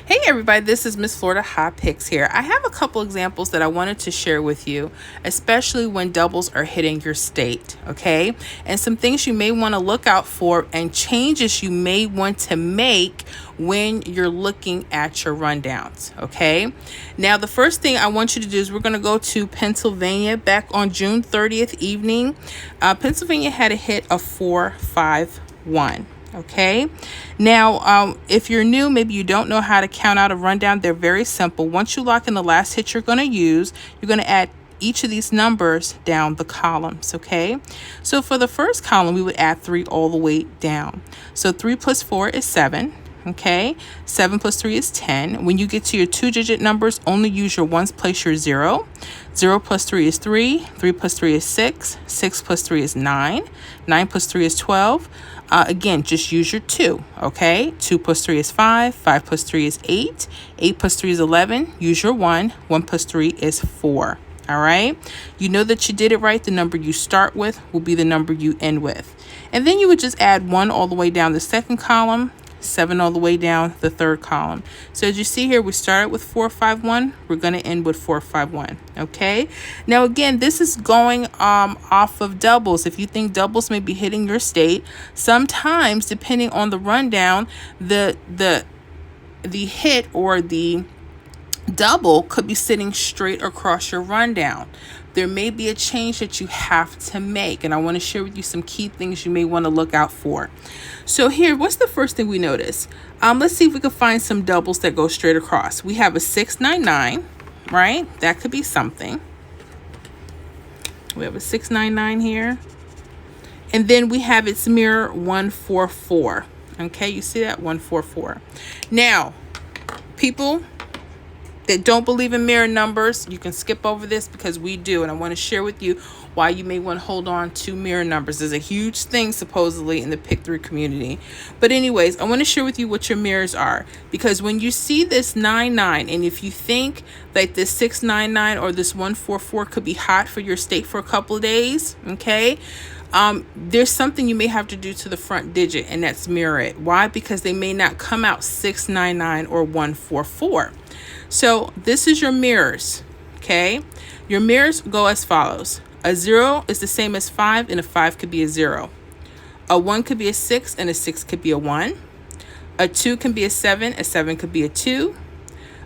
Hey everybody, this is Miss Florida Hot Picks here. I have a couple examples that I wanted to share with you, especially when doubles are hitting your state, okay? And some things you may want to look out for and changes you may want to make when you're looking at your rundowns, okay? Now, the first thing I want you to do is we're going to go to Pennsylvania back on June 30th evening. Pennsylvania had a hit of 4-5-1. Okay, now if you're new, maybe you don't know how to count out a rundown. They're very simple. Once you lock in the last hit you're going to use, you're going to add each of these numbers down the columns. Okay, so for the first column we would add 3 all the way down. So 3 plus 4 is 7. Okay, 7 plus 3 is 10. When you get to your 2-digit numbers, only use your ones, place your 0. 0 plus 3 is 3. 3 plus 3 is 6. 6 plus 3 is 9. 9 plus 3 is 12. Again, just use your 2, okay? 2 plus 3 is 5. 5 plus 3 is 8. 8 plus 3 is 11. Use your 1. 1 plus 3 is 4, all right? You know that you did it right. The number you start with will be the number you end with. And then you would just add 1 all the way down the second column, 7 all the way down the third column. So as you see here, we started with 4-5-1. We're going to end with 4-5-1. Okay. Now again, this is going off of doubles. If you think doubles may be hitting your state, sometimes depending on the rundown, the hit or the double could be sitting straight across your rundown. There may be a change that you have to make, and I want to share with you some key things you may want to look out for. So here, what's the first thing we notice? Let's see if we can find some doubles that go straight across. We have a 699, right? That could be something. We have a 699 here. And then we have its mirror 144. Okay, you see that? 144. Now, people that don't believe in mirror numbers, you can skip over this because we do, and I want to share with you why you may want to hold on to mirror numbers. There's a huge thing supposedly in the pick 3 community. But anyways, I want to share with you what your mirrors are, because when you see this 99, and if you think that this 699 or this 144 could be hot for your state for a couple of days, okay, there's something you may have to do to the front digit, and that's mirror it. Why? Because they may not come out 699 or 144. So this is your mirrors, okay? Your mirrors go as follows. A 0 is the same as 5, and a 5 could be a 0. A 1 could be a 6, and a 6 could be a 1. A 2 can be a 7 could be a 2.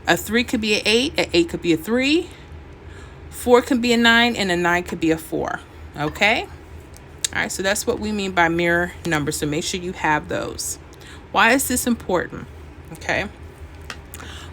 A 3 could be an 8, an 8 could be a 3. 4 can be a 9, and a 9 could be a 4, okay? All right, so that's what we mean by mirror numbers, so make sure you have those. Why is this important? Okay,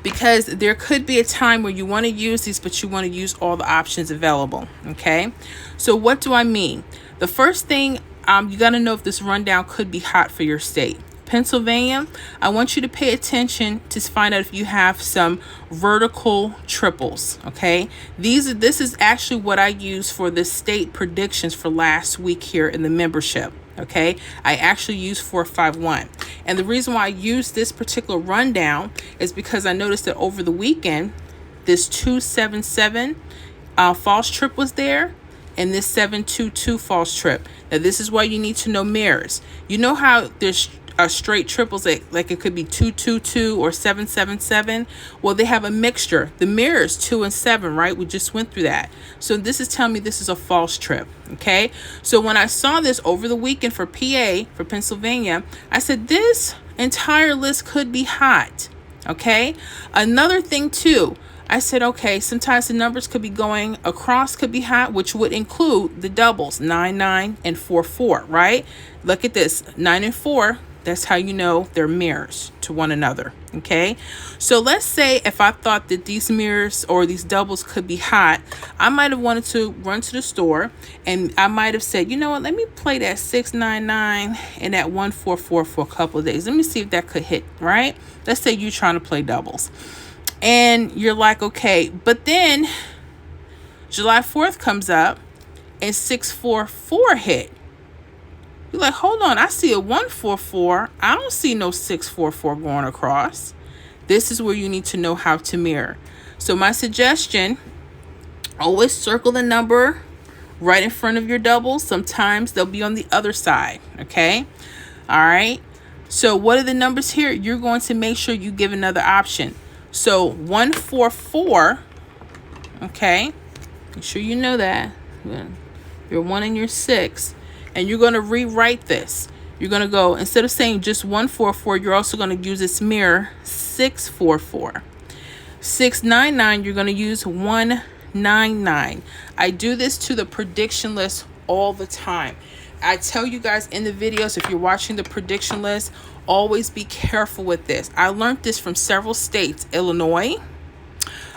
because there could be a time where you want to use these, but you want to use all the options available, okay? So what do I mean? The first thing, you got to know if this rundown could be hot for your state. Pennsylvania, I want you to pay attention to find out if you have some vertical triples, okay? This is actually what I use for the state predictions for last week here in the membership, okay? I actually use 4-5-1. And the reason why I use this particular rundown is because I noticed that over the weekend, this 2-7-7 false trip was there, and this 7-2-2 false trip. Now, this is why you need to know mirrors. You know how there's straight triples, like it could be 2-2-2 or 7-7-7. Well, they have a mixture. The mirrors 2 and 7, right? We just went through that. So this is telling me this is a false trip. Okay. So when I saw this over the weekend for PA, for Pennsylvania, I said this entire list could be hot. Okay. Another thing too, I said, okay, sometimes the numbers could be going across, could be hot, which would include the doubles, 9-9 and 4-4, right? Look at this, 9 and 4. That's how you know they're mirrors to one another, okay? So let's say if I thought that these mirrors or these doubles could be hot, I might have wanted to run to the store, and I might have said, you know what, let me play that 699 and that 144 for a couple of days. Let me see if that could hit, right? Let's say you're trying to play doubles. And you're like, okay, but then July 4th comes up and 644 hit. You're like, hold on, I see a 144. I don't see no 644 going across. This is where you need to know how to mirror. So my suggestion, always circle the number right in front of your doubles. Sometimes they'll be on the other side, okay? All right. So what are the numbers here? You're going to make sure you give another option. So 144, okay? Make sure you know that. Your 1 and your 6. And you're going to rewrite this. You're going to go, instead of saying just 144, you're also going to use this mirror 644. 699, you're going to use 199. I do this to the prediction list all the time. I tell you guys in the videos, if you're watching the prediction list, always be careful with this. I learned this from several states. Illinois,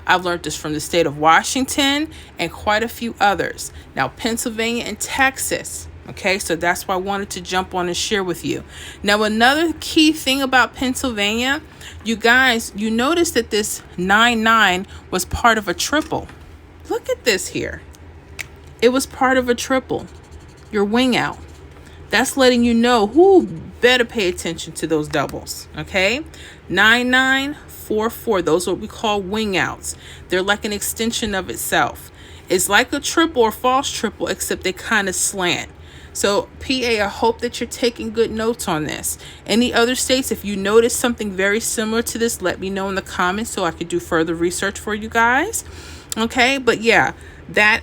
I've learned this from the state of Washington, and quite a few others. Now, Pennsylvania and Texas. Okay, so that's why I wanted to jump on and share with you. Now, another key thing about Pennsylvania, you guys, you notice that this 99 was part of a triple. Look at this here. It was part of a triple. Your wing out. That's letting you know who better pay attention to those doubles. Okay, 9944. Those are what we call wing outs. They're like an extension of itself. It's like a triple or false triple, except they kind of slant. So PA, I hope that you're taking good notes on this. Any other states, if you notice something very similar to this, let me know in the comments so I could do further research for you guys. Okay, but yeah, that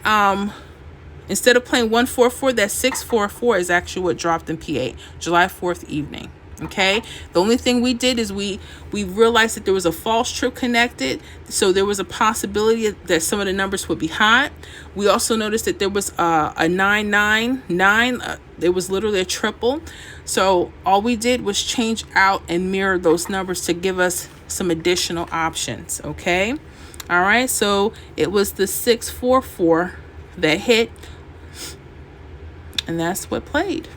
instead of playing 144, that 644 is actually what dropped in PA, July 4th evening. Okay, the only thing we did is we realized that there was a false trip connected, so there was a possibility that some of the numbers would be hot. We also noticed that there was a 999. It was literally a triple. So all we did was change out and mirror those numbers to give us some additional options. Okay, all right. So it was the 644 that hit, and that's what played.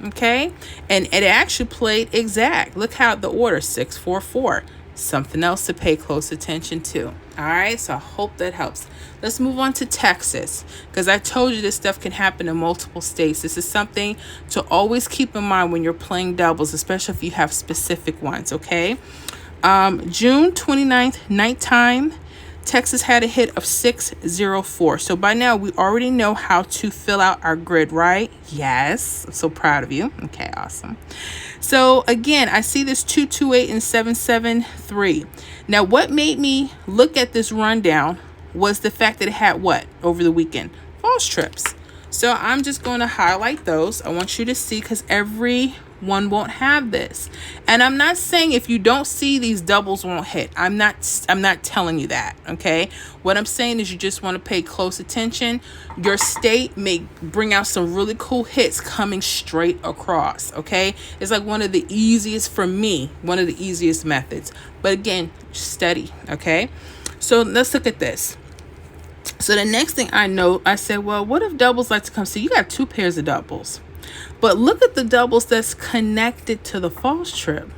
Okay, and it actually played exact. Look how the order 644. Something else to pay close attention to. All right, so I hope that helps. Let's move on to Texas, because I told you this stuff can happen in multiple states. This is something to always keep in mind when you're playing doubles, especially if you have specific ones. Okay, June 29th, nighttime, Texas had a hit of 604. So by now we already know how to fill out our grid, right? Yes. I'm so proud of you. Okay, awesome. So again, I see this 228 and 773. Now, what made me look at this rundown was the fact that it had what over the weekend? False trips. So I'm just going to highlight those. I want you to see, because everyone won't have this. And I'm not saying if you don't see these doubles won't hit. I'm not telling you that, okay? What I'm saying is you just want to pay close attention. Your state may bring out some really cool hits coming straight across, okay? It's like one of the easiest, for me, one of the easiest methods. But again, steady, okay? So let's look at this. So the next thing I know, I said, well, what if doubles like to come? So you got two pairs of doubles. But look at the doubles that's connected to the false trip.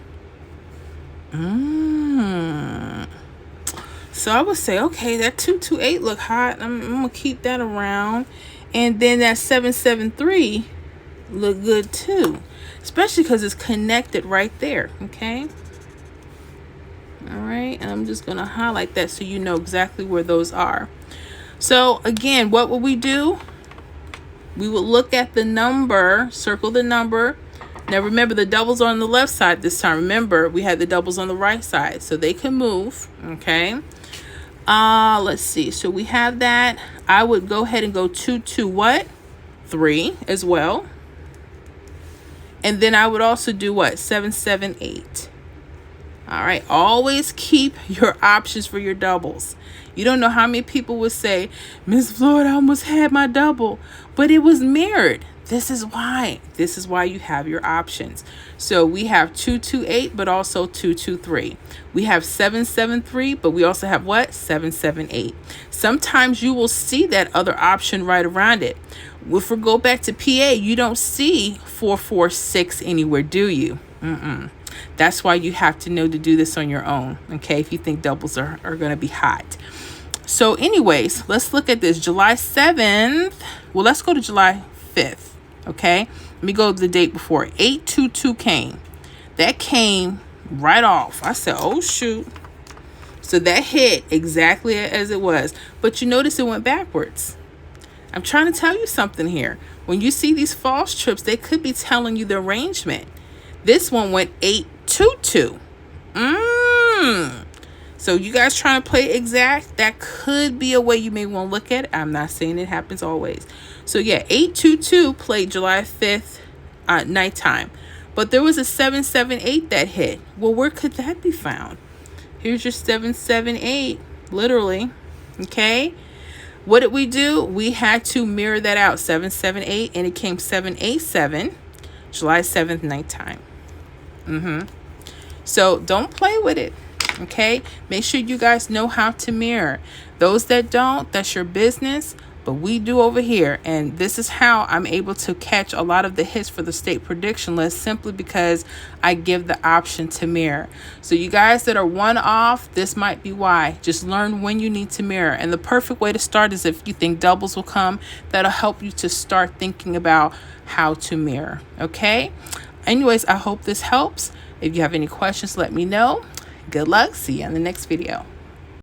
So I would say, okay, that 228 look hot. I'm going to keep that around. And then that 773 look good too. Especially because it's connected right there, okay? All right, and I'm just going to highlight that so you know exactly where those are. So again, what will we do? We will look at the number, circle the number. Now remember, the doubles are on the left side this time. Remember, we had the doubles on the right side, so they can move, okay? Let's see. So we have that. I would go ahead and go 2, 2, what? 3 as well. And then I would also do what? 7, 7, 8. All right, always keep your options for your doubles. You don't know how many people would say, Miss Florida, I almost had my double, but it was mirrored. This is why you have your options. So we have 228, but also 223. We have 773, but we also have what? 778. Sometimes you will see that other option right around it. If we go back to PA, you don't see 446 anywhere, do you? That's why you have to know to do this on your own, okay, if you think doubles are going to be hot. So anyways, let's look at this. July 7th. Well, let's go to July 5th, okay? Let me go to the date before. 822 came. That came right off. I said, oh, shoot. So that hit exactly as it was. But you notice it went backwards. I'm trying to tell you something here. When you see these false trips, they could be telling you the arrangement. This one went 822. So you guys trying to play exact, that could be a way you may want to look at it. I'm not saying it happens always. So yeah, 822 played July 5th nighttime. But there was a 778 that hit. Well, where could that be found? Here's your 778, literally. Okay. What did we do? We had to mirror that out, 778, and it came 787, July 7th nighttime. So don't play with it. Okay. Make sure you guys know how to mirror. Those that don't, that's your business. But we do over here, and this is how I'm able to catch a lot of the hits for the state prediction list, simply because I give the option to mirror. So you guys that are one off, this might be why. Just learn when you need to mirror. And the perfect way to start is if you think doubles will come, that'll help you to start thinking about how to mirror. Okay? Anyways, I hope this helps. If you have any questions, let me know. Good luck. See you in the next video.